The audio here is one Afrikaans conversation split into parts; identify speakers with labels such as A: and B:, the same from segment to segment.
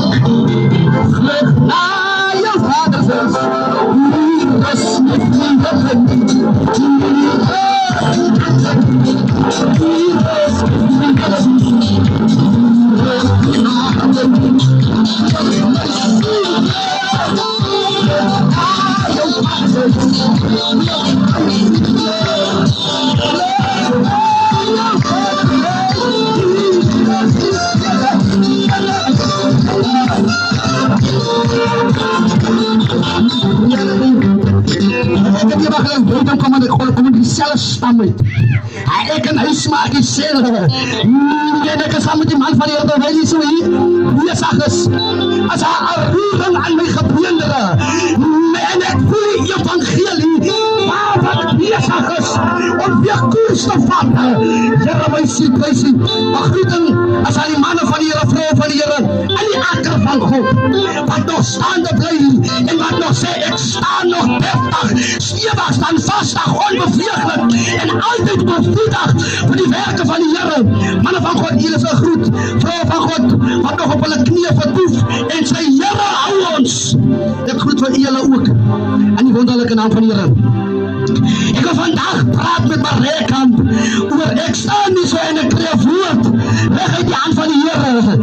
A: Vlug naar je vaders huis. Hier is met vrienden. Kom dieselfde stam uit. Ek en hy smaak dieselfde. En ek is saam met die man van die Here terwyl hy so hier besig is. As hy 'n roering aan my gebeendere. En ek voel die evangelie wat besig is om weer koers te vat. Here my sien, maar groeting as aan die manne van die Here, vroue van die Here in die akker van God. Wat nog staande bly en wat nog sê ek staan nog deftig, stewig, standvastig, onbeweeglik en altyd bevoedig vir die werke van die Here. Manne van God, hier is 'n groet. Vroue van God wat nog op hulle knieë vertoef en sê Here hou ons. Ek groet vir julle ook in die wonderlike naam van die Here. Ek wil vandag praat met Marekamp oor ek staan nie so en ek kry 'n woord reg uit die hand van die Here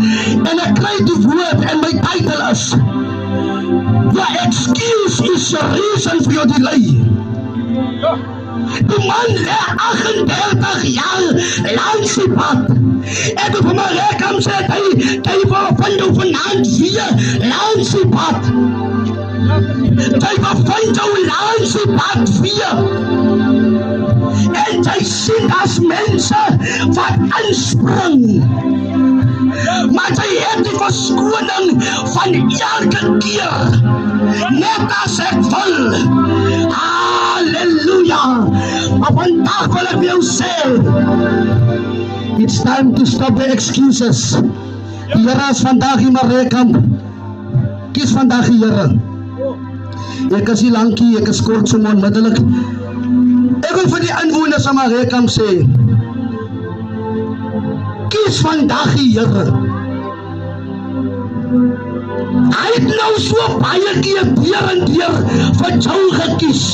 A: en ek kry die woord en my titel is The excuse is your reason for your delay. Die man lê 38 jaar langs die pad. Ek wil vir Marekamp sê hy vind jou vanaand weer langs die pad. Jy bevind jou langs die pad weer. En jy sien as mense wat inspring. Maar jy het die verskoning van elke keer. Net as ek wil. Halleluja. Maar vandag wil ek vir jou sê, it's time to stop the excuses. Die Here is vandag in Marekamp. Kies vandag die Here. Ek is nie lankie, ek is kort so onmiddellik. Ek wil vir die inwoners van Marekamp sê, kies vandag die Here. Hy het nou so baie keer deur en deur vir jou gekies.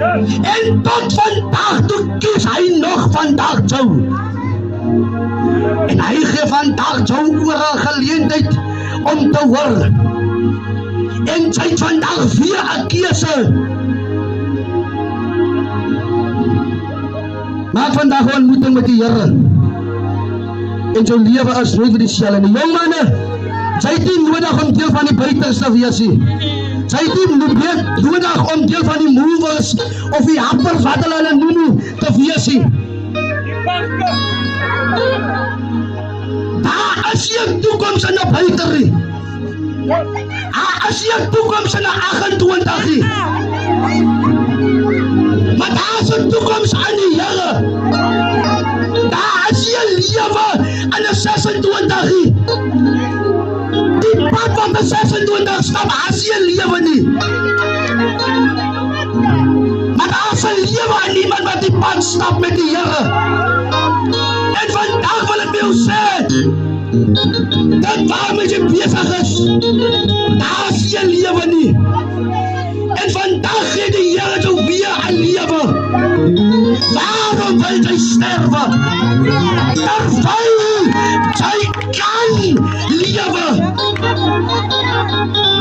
A: En tot vandag toe kies hy nog vandag jou. En hy gee vandag jou oor 'n geleentheid om te hoor. En sy het vandag weer 'n keuse. Maak vandag 'n ontmoeting met die Here. En jou lewe is nooit weer dieselfde nie. Jong manne, sy het nie nodig om deel van die buiters te wees nie. Sy het nie nodig om deel van die movers of die happers wat hulle noem te wees nie. Daar is nie 'n toekoms in 'n buiter nie. Daar is nie 'n toekoms in 'n 28 nie. Maar daar is 'n toekoms aan die Here. Daar is nie 'n lewe in 'n 26 nie. Die pad van die 26 stap, daar is nie 'n lewe nie. Maar daar is 'n lewe aan iemand wat die pad stap met die Here. En vandag wil ek vir jou sê, dat waarmee jy besig is, daar is nie 'n lewe nie. En vandag gee die Here jou weer 'n lewe. Waarom wil jy sterwe? Terwyl jy kan lewe.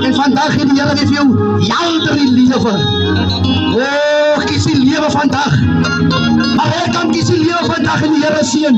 A: En vandag gee die Here vir jou helder die lewe. Oh, kies die lewe vandag. Maar ek kan kies die lewe vandag en die Here seën.